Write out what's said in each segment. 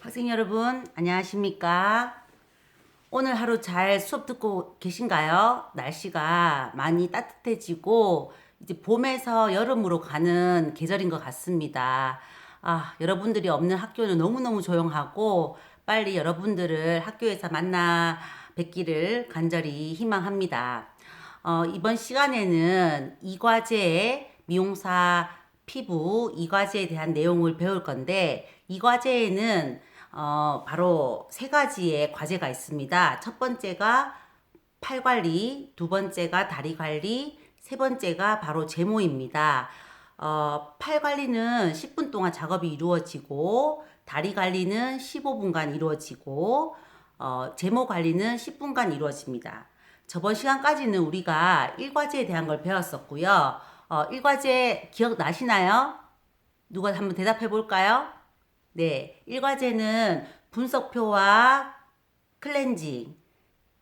학생 여러분, 안녕하십니까? 오늘 하루 잘 수업 듣고 계신가요? 날씨가 많이 따뜻해지고 이제 봄에서 여름으로 가는 계절인 것 같습니다. 여러분들이 없는 학교는 너무너무 조용하고 빨리 여러분들을 학교에서 만나 뵙기를 간절히 희망합니다. 이번 시간에는 이과제의 미용사 피부 이과제에 대한 내용을 배울 건데 이 과제에는 바로 세 가지의 과제가 있습니다. 첫 번째가 팔 관리, 두 번째가 다리 관리, 세 번째가 바로 제모입니다. 팔 관리는 10분 동안 작업이 이루어지고, 다리 관리는 15분간 이루어지고, 제모 관리는 10분간 이루어집니다. 저번 시간까지는 우리가 1과제에 대한 걸 배웠었고요. 1과제 기억나시나요? 누가 한번 대답해 볼까요? 네, 1과제는 분석표와 클렌징,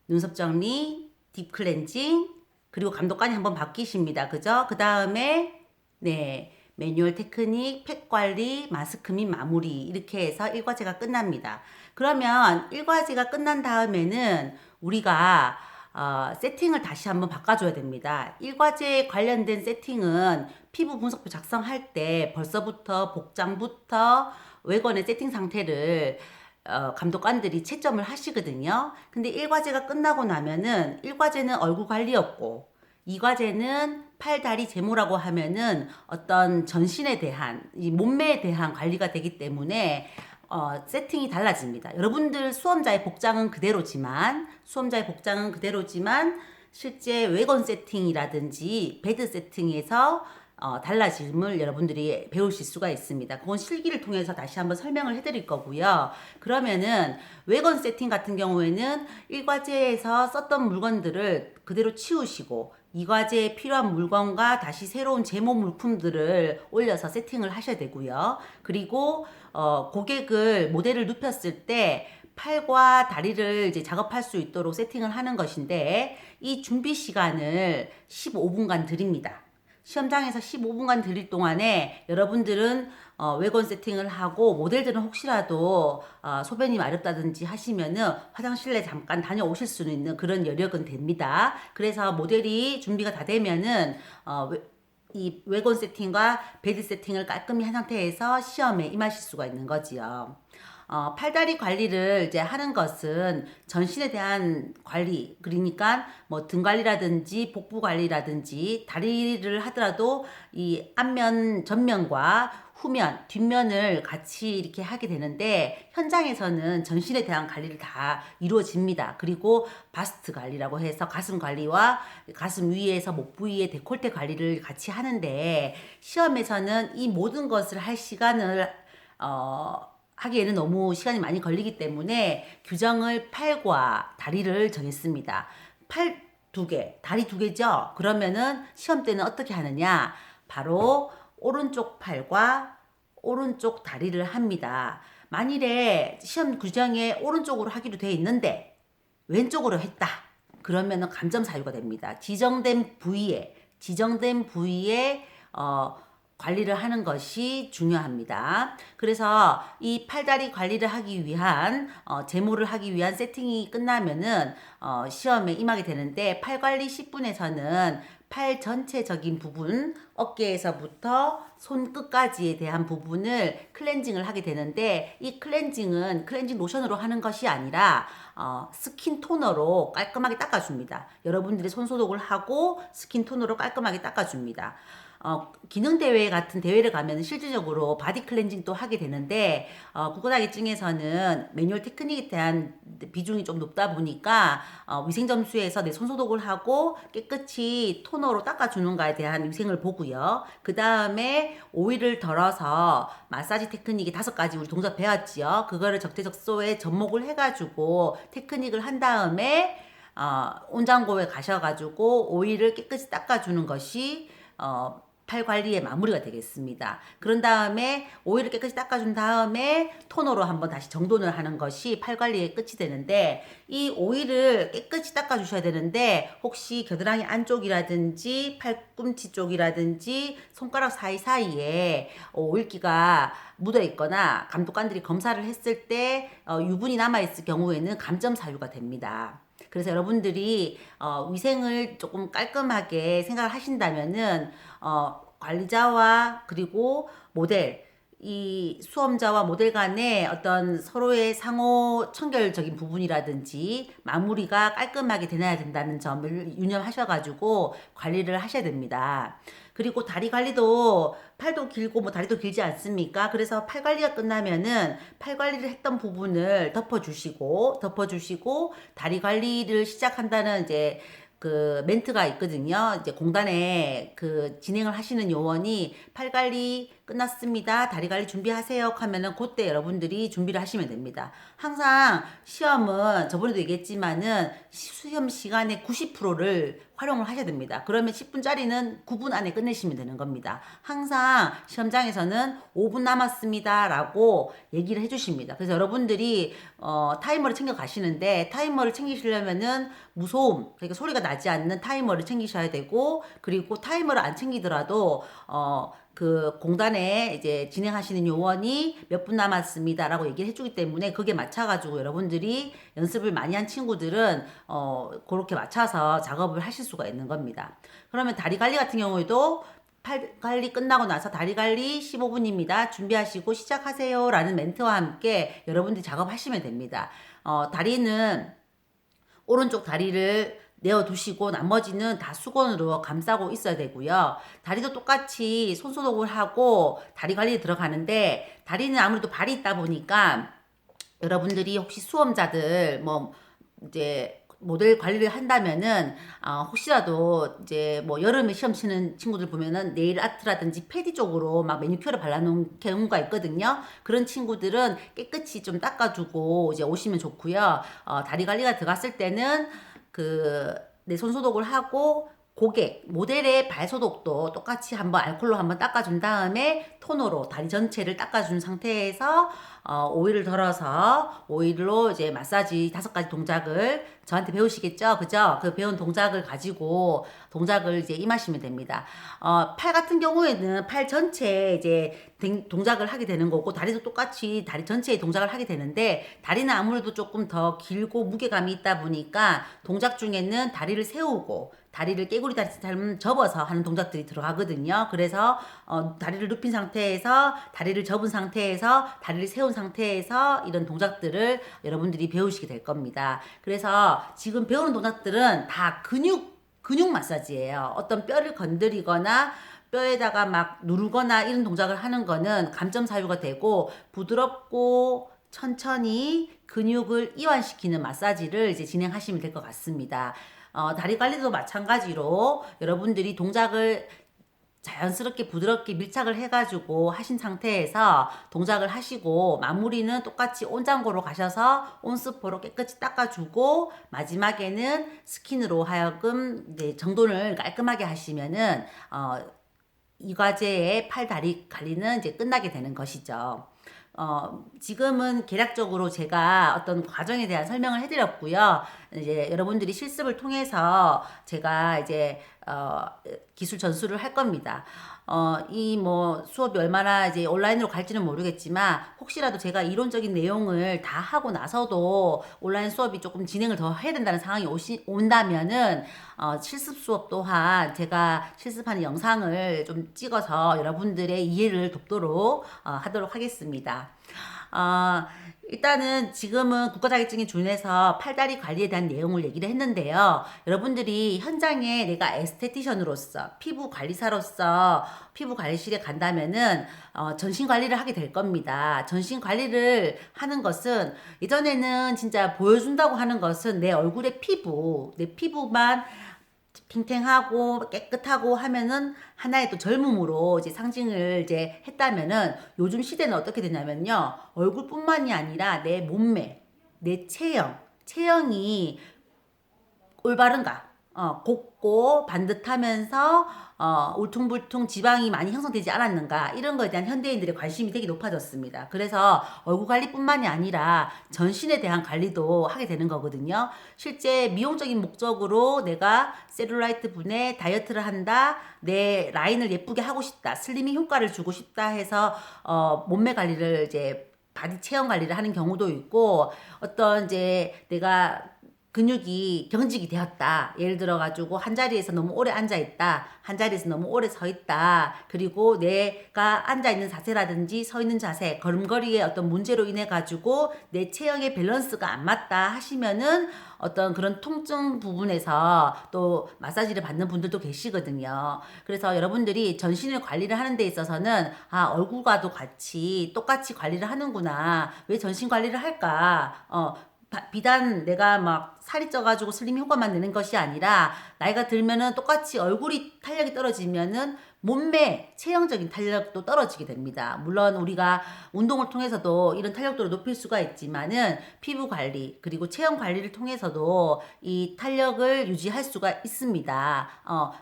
눈썹 정리, 딥 클렌징, 그리고 감독관이 한번 바뀌십니다. 그죠? 그 다음에, 네, 매뉴얼 테크닉, 팩 관리, 마스크 및 마무리. 이렇게 해서 1과제가 끝납니다. 그러면 1과제가 끝난 다음에는 우리가 세팅을 다시 한번 바꿔줘야 됩니다. 1과제에 관련된 세팅은 피부 분석표 작성할 때 벌써부터 복장부터 외관의 세팅 상태를 감독관들이 채점을 하시거든요. 근데 1과제가 끝나고 나면은 1과제는 얼굴 관리였고 2과제는 팔, 다리, 제모라고 하면은 어떤 전신에 대한 이 몸매에 대한 관리가 되기 때문에 세팅이 달라집니다. 여러분들 수험자의 복장은 그대로지만 실제 외관 세팅이라든지 베드 세팅에서 달라짐을 여러분들이 배우실 수가 있습니다. 그건 실기를 통해서 다시 한번 설명을 해드릴 거고요. 그러면은 외관 세팅 같은 경우에는 1과제에서 썼던 물건들을 그대로 치우시고 2과제에 필요한 물건과 다시 새로운 제모 물품들을 올려서 세팅을 하셔야 되고요. 그리고 고객을 모델을 눕혔을 때 팔과 다리를 이제 작업할 수 있도록 세팅을 하는 것인데 이 준비 시간을 15분간 드립니다. 시험장에서 15분간 드릴 동안에 여러분들은 외관 세팅을 하고 모델들은 혹시라도 소변이 마렵다든지 하시면은 화장실에 잠깐 다녀오실 수 있는 그런 여력은 됩니다. 그래서 모델이 준비가 다 되면은 이 외관 세팅과 베드 세팅을 깔끔히 한 상태에서 시험에 임하실 수가 있는 거지요. 팔다리 관리를 이제 하는 것은 전신에 대한 관리, 그러니까 뭐 등 관리라든지 복부 관리라든지 다리를 하더라도 이 앞면, 전면과 후면, 뒷면을 같이 이렇게 하게 되는데 현장에서는 전신에 대한 관리를 다 이루어집니다. 그리고 바스트 관리라고 해서 가슴 관리와 가슴 위에서 목 부위의 데콜테 관리를 같이 하는데 시험에서는 이 모든 것을 할 시간을 하기에는 너무 시간이 많이 걸리기 때문에 규정을 팔과 다리를 정했습니다. 팔 두 개, 다리 두 개죠? 그러면은 시험 때는 어떻게 하느냐? 바로 오른쪽 팔과 오른쪽 다리를 합니다. 만일에 시험 규정에 오른쪽으로 하기로 되어 있는데 왼쪽으로 했다. 그러면은 감점 사유가 됩니다. 지정된 부위에 관리를 하는 것이 중요합니다. 그래서 이 팔다리 관리를 하기 위한 제모를 하기 위한 세팅이 끝나면은 시험에 임하게 되는데 팔 관리 10분에서는 팔 전체적인 부분, 어깨에서부터 손끝까지에 대한 부분을 클렌징을 하게 되는데 이 클렌징은 클렌징 로션으로 하는 것이 아니라 스킨 토너로 깔끔하게 닦아줍니다. 여러분들이 손 소독을 하고 스킨 토너로 깔끔하게 닦아줍니다. 기능 대회 같은 대회를 가면 실질적으로 바디 클렌징도 하게 되는데 국가자격증에서는 매뉴얼 테크닉에 대한 비중이 좀 높다 보니까 위생 점수에서 내 손 소독을 하고 깨끗이 토너로 닦아주는가에 대한 위생을 보고요. 그 다음에 오일을 덜어서 마사지 테크닉이 5가지 우리 동작 배웠지요. 그거를 적재적소에 접목을 해가지고 테크닉을 한 다음에 온장고에 가셔가지고 오일을 깨끗이 닦아주는 것이 팔 관리의 마무리가 되겠습니다. 그런 다음에 오일을 깨끗이 닦아준 다음에 토너로 한번 다시 정돈을 하는 것이 팔 관리의 끝이 되는데, 이 오일을 깨끗이 닦아주셔야 되는데 혹시 겨드랑이 안쪽이라든지 팔꿈치 쪽이라든지 손가락 사이사이에 오일기가 묻어 있거나 감독관들이 검사를 했을 때 유분이 남아 있을 경우에는 감점 사유가 됩니다. 그래서 여러분들이 위생을 조금 깔끔하게 생각을 하신다면은 관리자와 그리고 모델, 이 수험자와 모델 간의 어떤 서로의 상호 청결적인 부분이라든지 마무리가 깔끔하게 되어야 된다는 점을 유념하셔가지고 관리를 하셔야 됩니다. 그리고 다리 관리도 팔도 길고 뭐 다리도 길지 않습니까? 그래서 팔 관리가 끝나면은 팔 관리를 했던 부분을 덮어주시고 다리 관리를 시작한다는 이제 그 멘트가 있거든요. 이제 공단에 그 진행을 하시는 요원이 팔 관리 끝났습니다. 다리 관리 준비하세요. 하면은 그때 여러분들이 준비를 하시면 됩니다. 항상 시험은 저번에도 얘기했지만은 시험 시간의 90%를 활용을 하셔야 됩니다. 그러면 10분짜리는 9분 안에 끝내시면 되는 겁니다. 항상 시험장에서는 5분 남았습니다 라고 얘기를 해주십니다. 그래서 여러분들이 타이머를 챙겨 가시는데, 타이머를 챙기시려면은 무소음, 그러니까 소리가 나지 않는 타이머를 챙기셔야 되고, 그리고 타이머를 안 챙기더라도 그 공단에 이제 진행하시는 요원이 몇 분 남았습니다라고 얘기를 해주기 때문에 거기에 맞춰가지고 여러분들이 연습을 많이 한 친구들은 그렇게 맞춰서 작업을 하실 수가 있는 겁니다. 그러면 다리 관리 같은 경우에도 팔 관리 끝나고 나서 다리 관리 15분입니다. 준비하시고 시작하세요 라는 멘트와 함께 여러분들이 작업하시면 됩니다. 다리는 오른쪽 다리를 내어두시고 나머지는 다 수건으로 감싸고 있어야 되고요. 다리도 똑같이 손소독을 하고 다리 관리에 들어가는데, 다리는 아무래도 발이 있다 보니까 여러분들이 혹시 수험자들 뭐 이제 모델 관리를 한다면은 혹시라도 이제 뭐 여름에 시험 치는 친구들 보면은 네일 아트라든지 패디 쪽으로 막 매니큐어를 발라놓은 경우가 있거든요. 그런 친구들은 깨끗이 좀 닦아주고 이제 오시면 좋고요. 다리 관리가 들어갔을 때는 그 내 손 소독을 하고 고객, 모델의 발 소독도 똑같이 한번 알콜로 한번 닦아준 다음에 토너로 다리 전체를 닦아준 상태에서 오일을 덜어서 오일로 이제 마사지 5가지 동작을 저한테 배우시겠죠? 그죠? 그 배운 동작을 가지고 동작을 이제 임하시면 됩니다. 팔 같은 경우에는 팔 전체에 이제 동작을 하게 되는 거고, 다리도 똑같이 다리 전체에 동작을 하게 되는데, 다리는 아무래도 조금 더 길고 무게감이 있다 보니까 동작 중에는 다리를 세우고 다리를 깨구리 다리처럼 접어서 하는 동작들이 들어가거든요. 그래서 다리를 눕힌 상태에서 다리를 접은 상태에서 다리를 세운 상태에서 이런 동작들을 여러분들이 배우시게 될 겁니다. 그래서 지금 배우는 동작들은 다 근육 마사지예요. 어떤 뼈를 건드리거나 뼈에다가 막 누르거나 이런 동작을 하는 거는 감점 사유가 되고, 부드럽고 천천히 근육을 이완시키는 마사지를 이제 진행하시면 될 것 같습니다. 다리 관리도 마찬가지로 여러분들이 동작을 자연스럽게 부드럽게 밀착을 해가지고 하신 상태에서 동작을 하시고, 마무리는 똑같이 온장고로 가셔서 온스포로 깨끗이 닦아주고, 마지막에는 스킨으로 하여금 이제 정돈을 깔끔하게 하시면은 이 과제의 팔 다리 관리는 이제 끝나게 되는 것이죠. 지금은 개략적으로 제가 어떤 과정에 대한 설명을 해드렸고요. 이제 여러분들이 실습을 통해서 제가 이제 기술 전수를 할 겁니다. 이 뭐 수업이 얼마나 이제 온라인으로 갈지는 모르겠지만, 혹시라도 제가 이론적인 내용을 다 하고 나서도 온라인 수업이 조금 진행을 더 해야 된다는 상황이 온다면은 실습 수업 또한 제가 실습하는 영상을 좀 찍어서 여러분들의 이해를 돕도록 하도록 하겠습니다. 일단은 지금은 국가자격증에 준해서 팔다리 관리에 대한 내용을 얘기를 했는데요. 여러분들이 현장에 내가 에스테티션으로서, 피부 관리사로서 피부 관리실에 간다면은 전신 관리를 하게 될 겁니다. 전신 관리를 하는 것은, 예전에는 진짜 보여준다고 하는 것은 내 얼굴의 피부, 내 피부만 탱탱하고 깨끗하고 하면은 하나의 또 젊음으로 이제 상징을 이제 했다면은, 요즘 시대는 어떻게 되냐면요. 얼굴뿐만이 아니라 내 몸매, 내 체형이 올바른가? 곱고 반듯하면서 울퉁불퉁 지방이 많이 형성되지 않았는가 이런 거에 대한 현대인들의 관심이 되게 높아졌습니다. 그래서 얼굴 관리뿐만이 아니라 전신에 대한 관리도 하게 되는 거거든요. 실제 미용적인 목적으로 내가 셀룰라이트 분해 다이어트를 한다, 내 라인을 예쁘게 하고 싶다, 슬리밍 효과를 주고 싶다 해서 몸매 관리를 이제 바디 체형 관리를 하는 경우도 있고, 어떤 이제 내가 근육이 경직이 되었다. 예를 들어 가지고 한 자리에서 너무 오래 앉아 있다. 한 자리에서 너무 오래 서 있다. 그리고 내가 앉아 있는 자세라든지 서 있는 자세, 걸음걸이의 어떤 문제로 인해 가지고 내 체형의 밸런스가 안 맞다 하시면은 어떤 그런 통증 부분에서 또 마사지를 받는 분들도 계시거든요. 그래서 여러분들이 전신을 관리를 하는 데 있어서는 얼굴과도 같이 똑같이 관리를 하는구나. 왜 전신 관리를 할까? 비단 내가 막 살이 쪄가지고 슬림 효과만 내는 것이 아니라 나이가 들면은 똑같이 얼굴이 탄력이 떨어지면은 몸매 체형적인 탄력도 떨어지게 됩니다. 물론 우리가 운동을 통해서도 이런 탄력도를 높일 수가 있지만은 피부 관리 그리고 체형 관리를 통해서도 이 탄력을 유지할 수가 있습니다.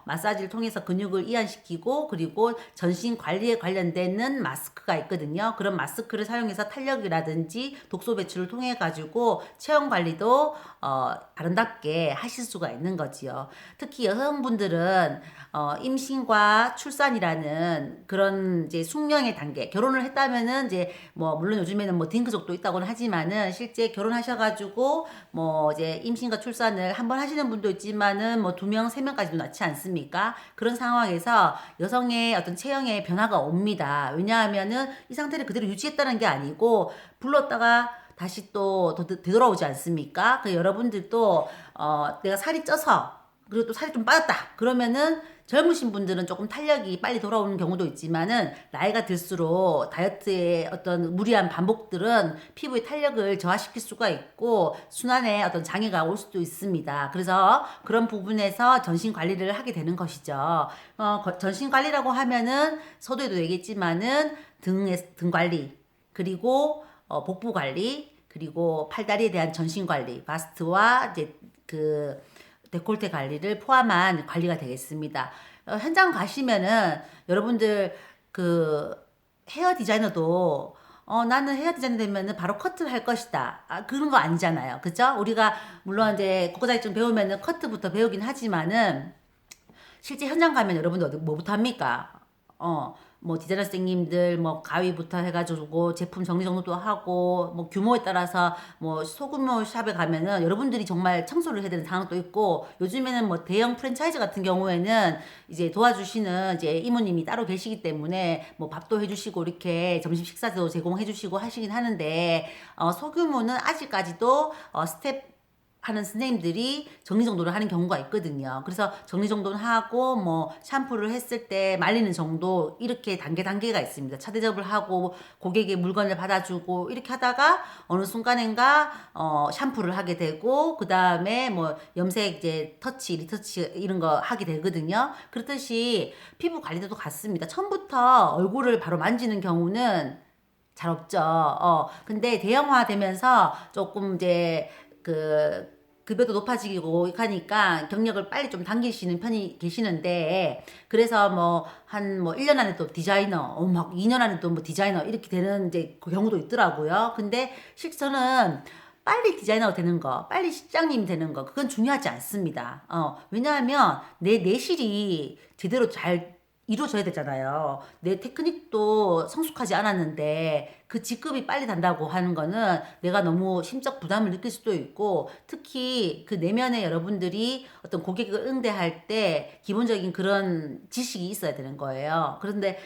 마사지를 통해서 근육을 이완시키고 그리고 전신 관리에 관련되는 마스크가 있거든요. 그런 마스크를 사용해서 탄력이라든지 독소 배출을 통해 가지고 체형 관리도 아름답게 하실 수가 있는 거지요. 특히 여성분들은 임신과 출산이라는 그런 이제 숙명의 단계, 결혼을 했다면은 이제 뭐 물론 요즘에는 뭐 딩크족도 있다고는 하지만은 실제 결혼하셔가지고 뭐 이제 임신과 출산을 한 번 하시는 분도 있지만은 뭐 2명, 3명까지도 낳지 않습니까? 그런 상황에서 여성의 어떤 체형에 변화가 옵니다. 왜냐하면은 이 상태를 그대로 유지했다는 게 아니고 불렀다가 다시 또 되돌아오지 않습니까? 그 여러분들도 내가 살이 쪄서 그리고 또 살이 좀 빠졌다 그러면은 젊으신 분들은 조금 탄력이 빨리 돌아오는 경우도 있지만은 나이가 들수록 다이어트의 어떤 무리한 반복들은 피부의 탄력을 저하시킬 수가 있고 순환에 어떤 장애가 올 수도 있습니다. 그래서 그런 부분에서 전신 관리를 하게 되는 것이죠. 전신 관리라고 하면은 서두에도 얘기했지만은 등 관리 그리고 복부 관리 그리고 팔다리에 대한 전신 관리, 바스트와 이제 그 데콜테 관리를 포함한 관리가 되겠습니다. 현장 가시면은 여러분들 그 헤어 디자이너도 나는 헤어 디자이너 되면은 바로 커트를 할 것이다. 그런 거 아니잖아요. 그죠? 우리가 물론 이제 국가자격증 배우면은 커트부터 배우긴 하지만은 실제 현장 가면 여러분들 뭐부터 합니까? 뭐 디자이너 선생님들 뭐 가위부터 해가지고 제품 정리 정돈도 하고 뭐 규모에 따라서 뭐 소규모 샵에 가면은 여러분들이 정말 청소를 해야 되는 상황도 있고 요즘에는 뭐 대형 프랜차이즈 같은 경우에는 이제 도와주시는 이제 이모님이 따로 계시기 때문에 뭐 밥도 해주시고 이렇게 점심 식사도 제공해주시고 하시긴 하는데 소규모는 아직까지도 스텝 하는 선생님들이 정리정돈을 하는 경우가 있거든요. 그래서 정리정돈 하고 뭐 샴푸를 했을 때 말리는 정도 이렇게 단계가 있습니다. 차대접을 하고 고객의 물건을 받아주고 이렇게 하다가 어느 순간인가 샴푸를 하게 되고 그 다음에 뭐 염색 이제 터치, 리터치 이런 거 하게 되거든요. 그렇듯이 피부 관리도 같습니다. 처음부터 얼굴을 바로 만지는 경우는 잘 없죠. 근데 대형화 되면서 조금 이제 급여도 높아지고 하니까 경력을 빨리 좀 당기시는 편이 계시는데, 그래서 뭐, 1년 안에 또 디자이너, 막 2년 안에 또 뭐 디자이너, 이렇게 되는 이제 그 경우도 있더라고요. 근데 실제로는 빨리 디자이너가 되는 거, 빨리 실장님 되는 거, 그건 중요하지 않습니다. 왜냐하면 내 내실이 제대로 잘 이루어져야 되잖아요. 내 테크닉도 성숙하지 않았는데 그 직급이 빨리 단다고 하는 거는 내가 너무 심적 부담을 느낄 수도 있고, 특히 그 내면에 여러분들이 어떤 고객을 응대할 때 기본적인 그런 지식이 있어야 되는 거예요. 그런데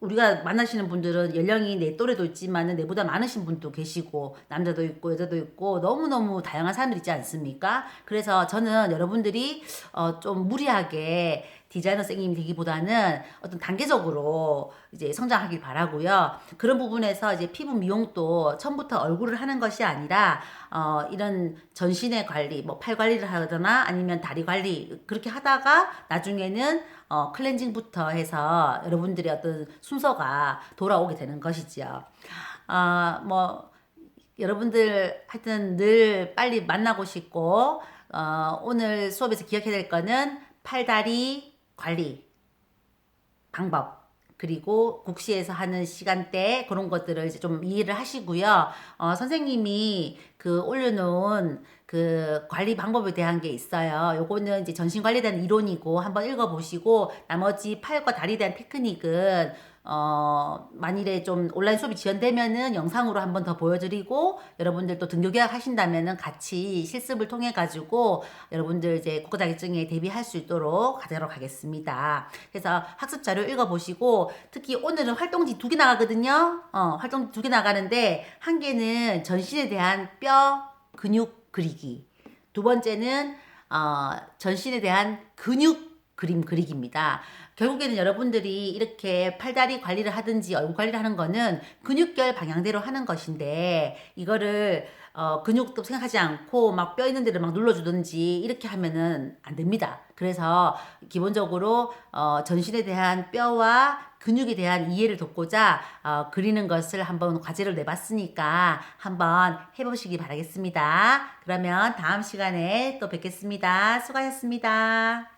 우리가 만나시는 분들은 연령이 내 또래도 있지만은 내보다 많으신 분도 계시고 남자도 있고 여자도 있고 너무너무 다양한 사람들이 있지 않습니까? 그래서 저는 여러분들이 좀 무리하게 디자이너 선생님이 되기보다는 어떤 단계적으로 이제 성장하길 바라고요. 그런 부분에서 이제 피부 미용도 처음부터 얼굴을 하는 것이 아니라 이런 전신의 관리, 뭐 팔 관리를 하거나 아니면 다리 관리 그렇게 하다가 나중에는 클렌징부터 해서 여러분들의 어떤 순서가 돌아오게 되는 것이지요. 뭐 여러분들 하여튼 늘 빨리 만나고 싶고 오늘 수업에서 기억해야 될 거는 팔다리 관리 방법, 그리고 국시에서 하는 시간대 그런 것들을 이제 좀 이해를 하시고요. 선생님이 그 올려놓은 그 관리 방법에 대한 게 있어요. 요거는 이제 전신 관리에 대한 이론이고 한번 읽어보시고 나머지 팔과 다리에 대한 테크닉은 만일에 좀 온라인 수업이 지연되면은 영상으로 한번 더 보여드리고 여러분들 또 등교 계약 하신다면은 같이 실습을 통해 가지고 여러분들 이제 국가자격증에 대비할 수 있도록 하도록 하겠습니다. 그래서 학습 자료 읽어보시고 특히 오늘은 활동지 2개 나가거든요. 활동지 2개 나가는데 한 개는 전신에 대한 뼈 근육 그리기. 두 번째는 전신에 대한 근육 그림 그리기입니다. 결국에는 여러분들이 이렇게 팔다리 관리를 하든지 얼굴 관리를 하는 거는 근육결 방향대로 하는 것인데 이거를 근육도 생각하지 않고 막 뼈 있는 데를 막 눌러주든지 이렇게 하면은 안 됩니다. 그래서 기본적으로 전신에 대한 뼈와 근육에 대한 이해를 돕고자 그리는 것을 한번 과제를 내봤으니까 한번 해보시기 바라겠습니다. 그러면 다음 시간에 또 뵙겠습니다. 수고하셨습니다.